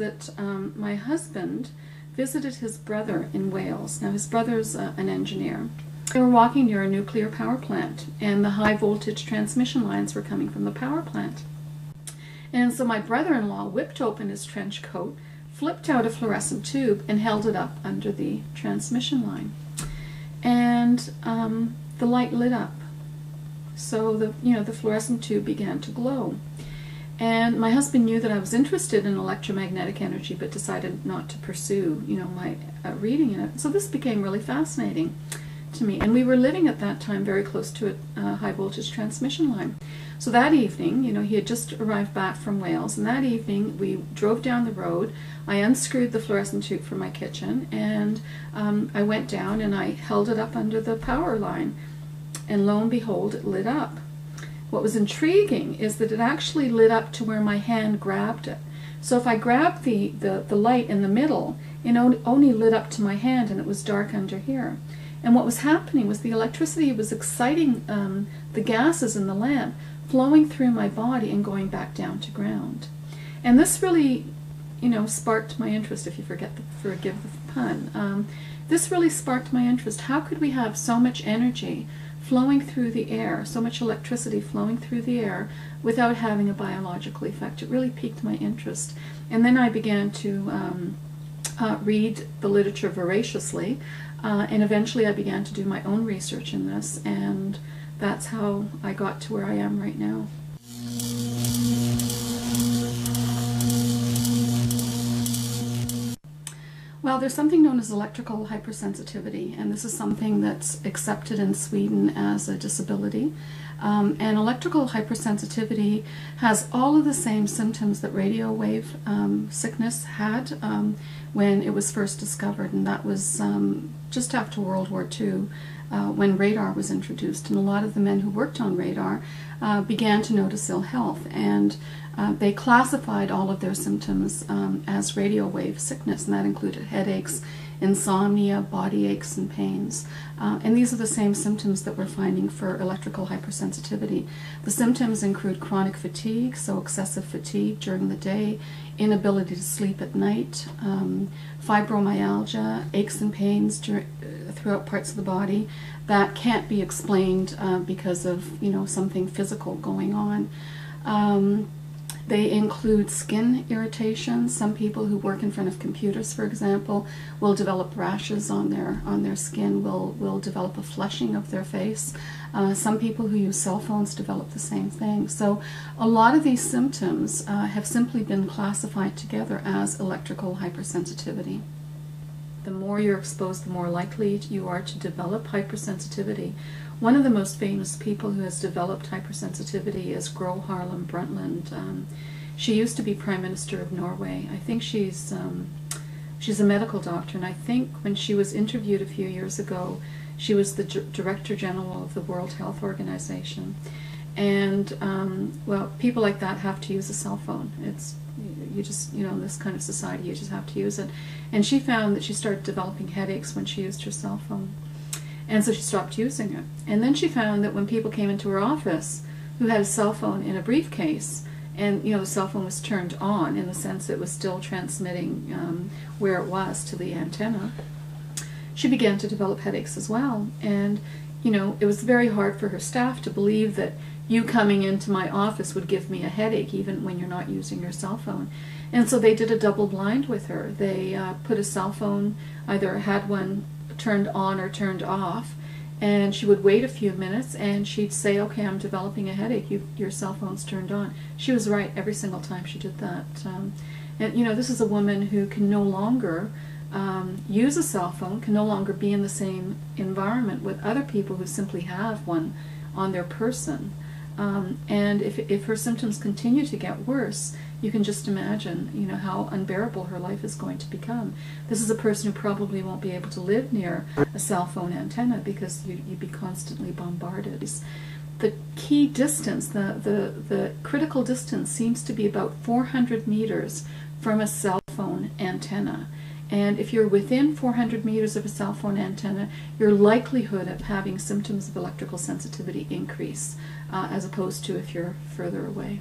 that my husband visited his brother in Wales. Now his brother's an engineer. They were walking near a nuclear power plant, and the high voltage transmission lines were coming from the power plant. And so my brother-in-law whipped open his trench coat, flipped out a fluorescent tube, and held it up under the transmission line. And the light lit up. So the fluorescent tube began to glow. And my husband knew that I was interested in electromagnetic energy, but decided not to pursue, my reading in it. So this became really fascinating to me. And we were living at that time very close to a high voltage transmission line. So that evening, he had just arrived back from Wales, and that evening we drove down the road. I unscrewed the fluorescent tube from my kitchen, and I went down and I held it up under the power line, and lo and behold, it lit up. What was intriguing is that it actually lit up to where my hand grabbed it. So if I grabbed the light in the middle, it only lit up to my hand, and it was dark under here. And what was happening was the electricity was exciting the gases in the lamp, flowing through my body and going back down to ground. And this really, sparked my interest, if you forgive the pun. This really sparked my interest. How could we have so much energy flowing through the air, so much electricity flowing through the air, without having a biological effect? It really piqued my interest. And then I began to read the literature voraciously, and eventually I began to do my own research in this, and that's how I got to where I am right now. Well, there's something known as electrical hypersensitivity, and this is something that's accepted in Sweden as a disability. And electrical hypersensitivity has all of the same symptoms that radio wave sickness had when it was first discovered, and that was just after World War II, when radar was introduced. And a lot of the men who worked on radar began to notice ill health, and they classified all of their symptoms as radio wave sickness, and that included headaches, insomnia, body aches, and pains. And these are the same symptoms that we're finding for electrical hypersensitivity. The symptoms include chronic fatigue, so excessive fatigue during the day, inability to sleep at night, fibromyalgia, aches and pains throughout parts of the body that can't be explained because of something physical going on. They include skin irritations. Some people who work in front of computers, for example, will develop rashes on their skin, will develop a flushing of their face. Some people who use cell phones develop the same thing. So a lot of these symptoms have simply been classified together as electrical hypersensitivity. The more you're exposed, the more likely you are to develop hypersensitivity. One of the most famous people who has developed hypersensitivity is Gro Harlem Brundtland. She used to be Prime Minister of Norway. I think she's a medical doctor, and I think when she was interviewed a few years ago, she was the Director General of the World Health Organization. And well, people like that have to use a cell phone. You just, in this kind of society, you just have to use it. And she found that she started developing headaches when she used her cell phone. And so she stopped using it. And then she found that when people came into her office who had a cell phone in a briefcase, and the cell phone was turned on in the sense it was still transmitting where it was to the antenna, she began to develop headaches as well. And it was very hard for her staff to believe that you coming into my office would give me a headache even when you're not using your cell phone. And so they did a double blind with her. They put a cell phone, either had one turned on or turned off, and she would wait a few minutes and she'd say, okay, I'm developing a headache, your cell phone's turned on. She was right every single time she did that. And this is a woman who can no longer use a cell phone, can no longer be in the same environment with other people who simply have one on their person. And if her symptoms continue to get worse, you can just imagine, how unbearable her life is going to become. This is a person who probably won't be able to live near a cell phone antenna because you'd be constantly bombarded. The key distance, the critical distance, seems to be about 400 meters from a cell phone antenna. And if you're within 400 meters of a cell phone antenna, your likelihood of having symptoms of electrical sensitivity increase, as opposed to if you're further away.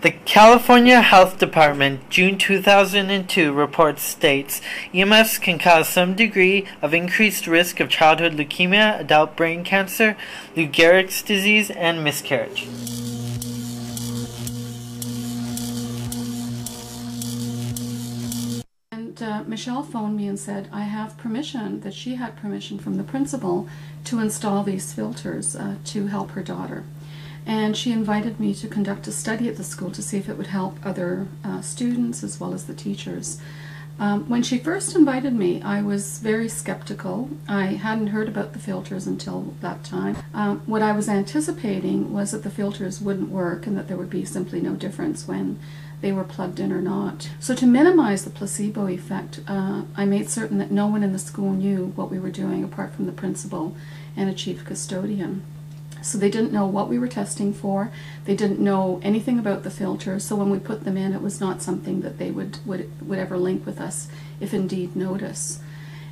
The California Health Department, June 2002 report states EMFs can cause some degree of increased risk of childhood leukemia, adult brain cancer, Lou Gehrig's disease, and miscarriage. And Michelle phoned me and said I have permission, that she had permission from the principal to install these filters to help her daughter. And she invited me to conduct a study at the school to see if it would help other students as well as the teachers. When she first invited me, I was very skeptical. I hadn't heard about the filters until that time. What I was anticipating was that the filters wouldn't work and that there would be simply no difference when they were plugged in or not. So to minimize the placebo effect, I made certain that no one in the school knew what we were doing apart from the principal and a chief custodian. So they didn't know what we were testing for. They didn't know anything about the filters. So when we put them in, it was not something that they would ever link with us, if indeed notice.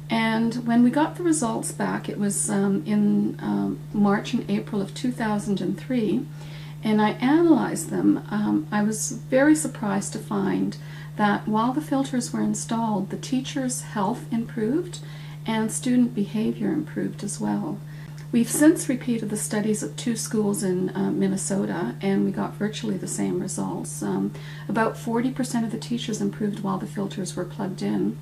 And when we got the results back, it was in March and April of 2003, and I analyzed them. I was very surprised to find that while the filters were installed, the teachers' health improved and student behavior improved as well. We've since repeated the studies at 2 schools in Minnesota, and we got virtually the same results. About 40% of the teachers improved while the filters were plugged in.